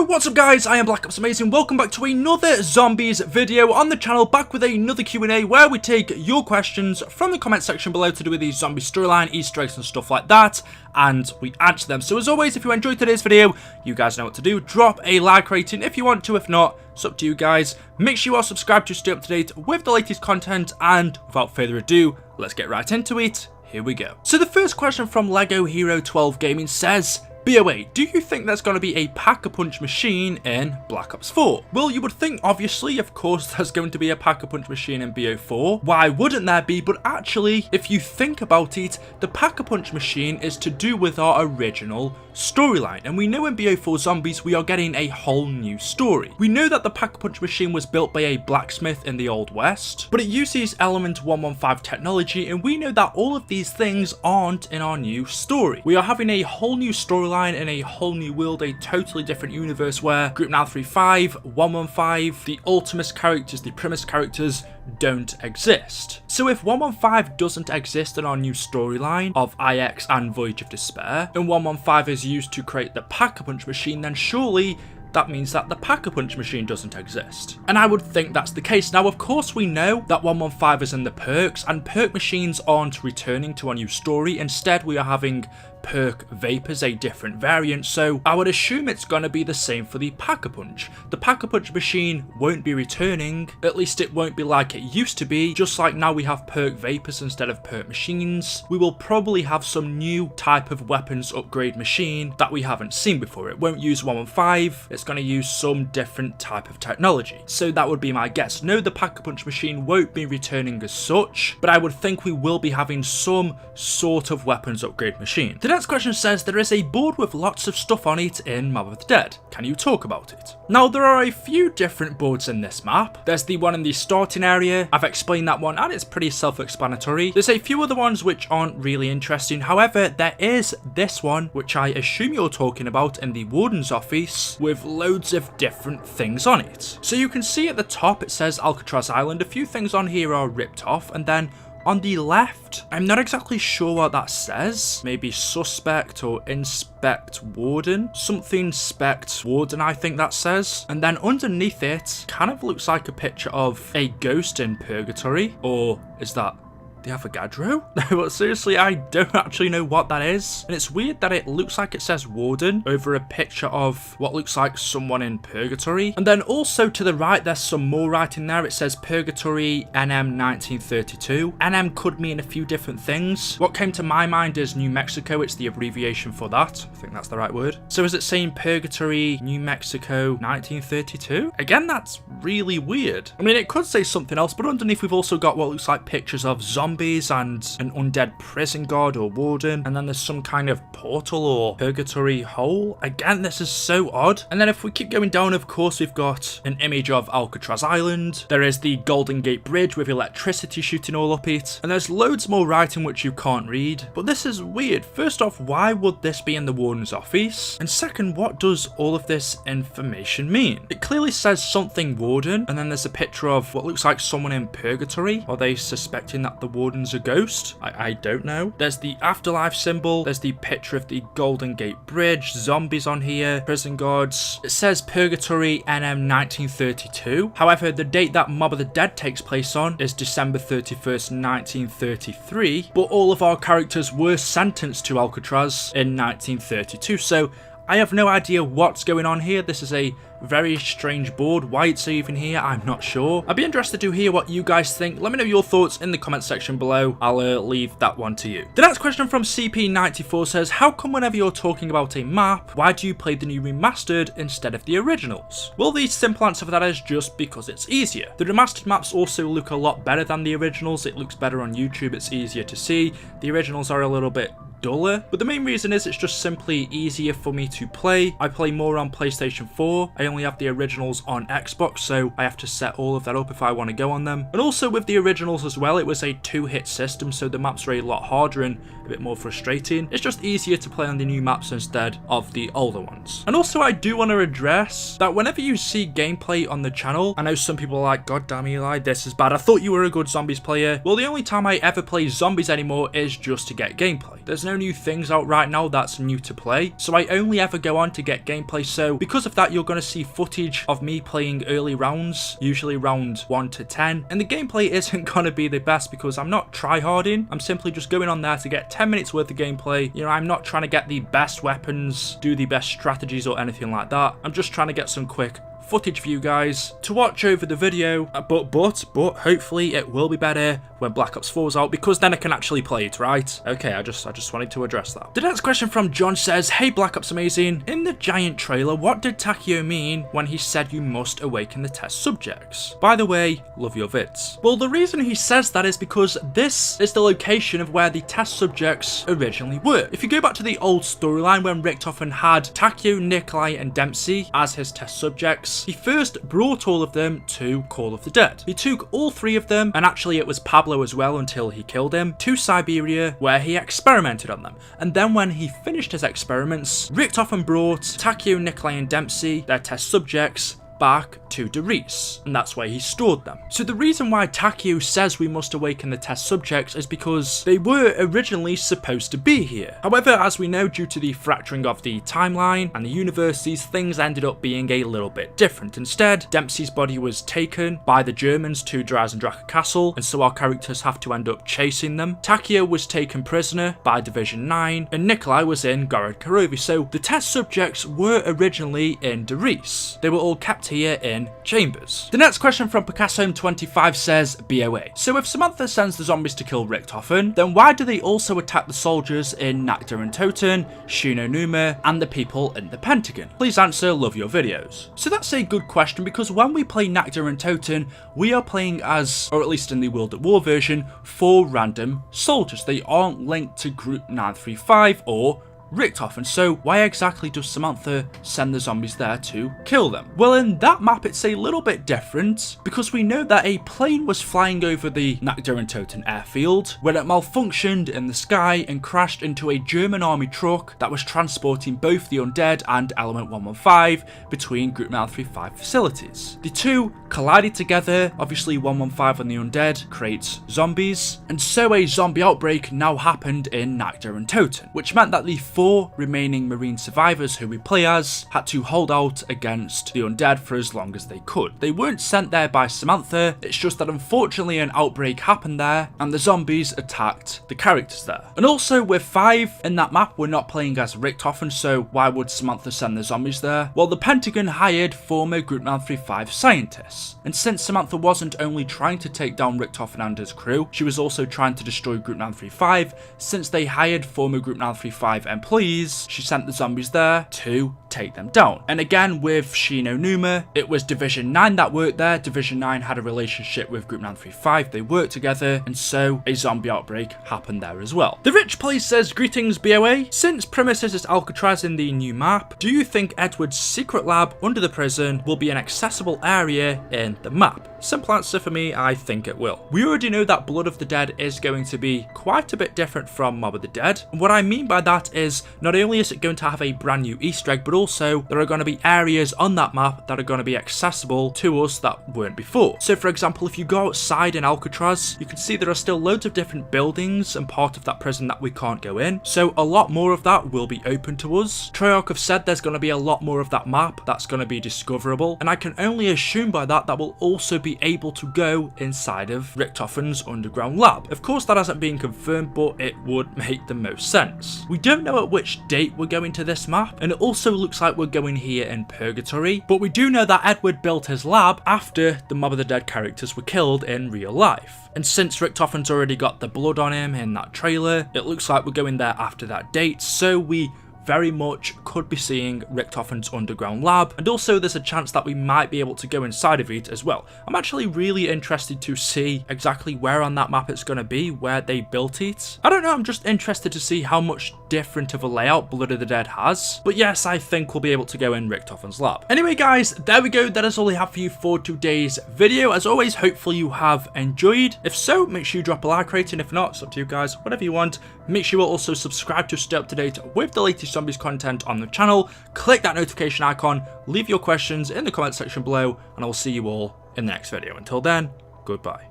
What's up guys, I am BlackOpsAmazing. Welcome back to another zombies video on the channel, back with another Q&A where we take your questions from the comment section below to do with the zombie storyline, Easter eggs and stuff like that, and we answer them. So as always, if you enjoyed today's video, you guys know what to do. Drop a like rating if you want to, if not, it's up to you guys. Make sure you are subscribed to stay up to date with the latest content, and without further ado, let's get right into it. Here we go. So the first question from Lego Hero 12 Gaming says, BOA, do you think there's going to be a Pack-a-Punch machine in Black Ops 4? Well, you would think, obviously, of course, there's going to be a Pack-a-Punch machine in BO4. Why wouldn't there be? But actually, if you think about it, the Pack-a-Punch machine is to do with our original storyline. And we know in BO4 Zombies, we are getting a whole new story. We know that the Pack-a-Punch machine was built by a blacksmith in the Old West, but it uses Element 115 technology, and we know that all of these things aren't in our new story. We are having a whole new storyline in a whole new world, a totally different universe where Group 935, 115, the Ultimus characters, the Primus characters don't exist. So if 115 doesn't exist in our new storyline of IX and Voyage of Despair, and 115 is used to create the Pack-a-Punch machine, then surely that means that the Pack-a-Punch machine doesn't exist. And I would think that's the case. Now, of course, we know that 115 is in the perks, and perk machines aren't returning to our new story. Instead, we are having perk vapors, a different variant, so I would assume it's going to be the same for the Pack-a-Punch. The Pack-a-Punch machine won't be returning, at least it won't be like it used to be. Just like now we have perk vapors instead of perk machines, we will probably have some new type of weapons upgrade machine that we haven't seen before. It won't use 115, it's going to use some different type of technology. So that would be my guess. No, the Pack-a-Punch machine won't be returning as such, but I would think we will be having some sort of weapons upgrade machine. The next question says, there is a board with lots of stuff on it in Mob of the Dead. Can you talk about it? Now, there are a few different boards in this map. There's the one in the starting area. I've explained that one and it's pretty self-explanatory. There's a few other ones which aren't really interesting. However, there is this one, which I assume you're talking about, in the Warden's office with loads of different things on it. So you can see at the top it says Alcatraz Island. A few things on here are ripped off, and then on the left, I'm not exactly sure what that says. Maybe suspect or inspect warden. Something spect warden, I think that says. And then underneath it, kind of looks like a picture of a ghost in purgatory. Or is that the Avogadro? No, but seriously, I don't actually know what that is. And it's weird that it looks like it says warden over a picture of what looks like someone in purgatory. And then also to the right, there's some more writing there. It says purgatory NM 1932. NM could mean a few different things. What came to my mind is New Mexico. It's the abbreviation for that. I think that's the right word. So is it saying purgatory New Mexico 1932? Again, that's really weird. I mean, it could say something else, but underneath we've also got what looks like pictures of zombies and an undead prison guard or warden, and then there's some kind of portal or purgatory hole. Again, this is so odd. And then if we keep going down, of course, we've got an image of Alcatraz Island. There is the Golden Gate Bridge with electricity shooting all up it, and there's loads more writing which you can't read. But this is weird. First off, why would this be in the warden's office? And second, what does all of this information mean? It clearly says something warden, and then there's a picture of what looks like someone in purgatory. Are they suspecting that the warden's a ghost? I don't know. There's the afterlife symbol. There's the picture of the Golden Gate Bridge, zombies on here, prison guards. It says purgatory NM 1932. However, the date that Mob of the Dead takes place on is December 31st, 1933, but all of our characters were sentenced to Alcatraz in 1932, so I have no idea what's going on here. This is a very strange board. Why it's even here, I'm not sure. I'd be interested to hear what you guys think. Let me know your thoughts in the comment section below. I'll leave that one to you. The next question from CP94 says, how come whenever you're talking about a map, why do you play the new remastered instead of the originals? Well, the simple answer for that is just because it's easier. The remastered maps also look a lot better than the originals. It looks better on YouTube. It's easier to see. The originals are a little bit duller, but the main reason is it's just simply easier for me to play. I play more on PlayStation 4. I only have the originals on Xbox, so I have to set all of that up if I want to go on them. And also with the originals as well, it was a 2-hit system, so the maps are a lot harder and a bit more frustrating. It's just easier to play on the new maps instead of the older ones. And also I do want to address that whenever you see gameplay on the channel, I know some people are like, God damn Eli, this is bad. I thought you were a good zombies player. Well, the only time I ever play zombies anymore is just to get gameplay. There's no new things out right now that's new to play, so I only ever go on to get gameplay. So because of that, you're going to see footage of me playing early rounds, usually round 1 to 10, and the gameplay isn't going to be the best because I'm not tryharding. I'm simply just going on there to get 10 minutes worth of gameplay. You know, I'm not trying to get the best weapons, do the best strategies or anything like that. I'm just trying to get some quick footage for you guys to watch over the video, but hopefully it will be better when Black Ops 4 is out, because then I can actually play it, right? Okay, I just wanted to address that. The next question from John says, hey BlackOpsAmazing, in the giant trailer, what did Takeo mean when he said you must awaken the test subjects? By the way, love your vids. Well, the reason he says that is because this is the location of where the test subjects originally were. If you go back to the old storyline when Richtofen had Takeo, Nikolai and Dempsey as his test subjects, he first brought all of them to Call of the Dead. He took all 3 of them, and actually it was Pablo as well until he killed him, to Siberia where he experimented on them. And then when he finished his experiments, Richtofen brought Takeo, Nikolai and Dempsey, their test subjects, back to Derice, and that's where he stored them. So the reason why Takeo says we must awaken the test subjects is because they were originally supposed to be here. However, as we know, due to the fracturing of the timeline and the universe, these things ended up being a little bit different. Instead, Dempsey's body was taken by the Germans to Dreisendrache Castle, and so our characters have to end up chasing them. Takeo was taken prisoner by Division 9, and Nikolai was in Gorod Karovi. So the test subjects were originally in Derice. They were all kept here in chambers. The next question from Picasso25 says, BOA. So if Samantha sends the zombies to kill Richtofen, then why do they also attack the soldiers in Nakda and Toten, Shinonuma, and the people in the Pentagon? Please answer, love your videos. So that's a good question, because when we play Nakda and Toten, we are playing as, or at least in the World at War version, 4 random soldiers. They aren't linked to Group 935 or Richtofen, so why exactly does Samantha send the zombies there to kill them? Well, in that map it's a little bit different, because we know that a plane was flying over the Nakda and Toten airfield when it malfunctioned in the sky and crashed into a German army truck that was transporting both the undead and Element 115 between Group 935 facilities. The two collided together. Obviously 115 and the undead creates zombies, and so a zombie outbreak now happened in Nakda and Toten, which meant that the 4 remaining Marine survivors who we play as had to hold out against the undead for as long as they could. They weren't sent there by Samantha, it's just that unfortunately an outbreak happened there and the zombies attacked the characters there. And also with 5 in that map, we're not playing as Richtofen, so why would Samantha send the zombies there? Well, the Pentagon hired former Group 935 scientists, and since Samantha wasn't only trying to take down Richtofen and his crew, she was also trying to destroy Group 935. Since they hired former Group 935 employees, she sent the zombies there to take them down. And again with Shinonuma, it was Division 9 that worked there. Division 9 had a relationship with Group 935, they worked together, and so a zombie outbreak happened there as well. The Rich Place says, greetings BOA, since premises is Alcatraz in the new map, do you think Edward's secret lab under the prison will be an accessible area in the map? Simple answer for me, I think it will. We already know that Blood of the Dead is going to be quite a bit different from Mob of the Dead, and what I mean by that is not only is it going to have a brand new Easter egg, but also there are going to be areas on that map that are going to be accessible to us that weren't before. So for example, if you go outside in Alcatraz, you can see there are still loads of different buildings and part of that prison that we can't go in, so a lot more of that will be open to us. Treyarch have said there's going to be a lot more of that map that's going to be discoverable, and I can only assume by that that will also be able to go inside of Richtofen's underground lab. Of course that hasn't been confirmed, but it would make the most sense. We don't know at which date we're going to this map, and it also looks like we're going here in Purgatory, but we do know that Edward built his lab after the Mob of the Dead characters were killed in real life. And since Richtofen's already got the blood on him in that trailer, it looks like we're going there after that date, so we very much could be seeing Richtofen's underground lab, and also there's a chance that we might be able to go inside of it as well. I'm actually really interested to see exactly where on that map it's going to be, where they built it. I don't know, I'm just interested to see how much different of a layout Blood of the Dead has, but yes, I think we'll be able to go in Richtofen's lab. Anyway guys, there we go, that is all I have for you for today's video. As always, hopefully you have enjoyed. If so, make sure you drop a like rating. If not, it's up to you guys, whatever you want. Make sure you also subscribe to stay up to date with the latest zombies content on the channel. Click that notification icon, leave your questions in the comment section below, and I'll see you all in the next video. Until then, goodbye.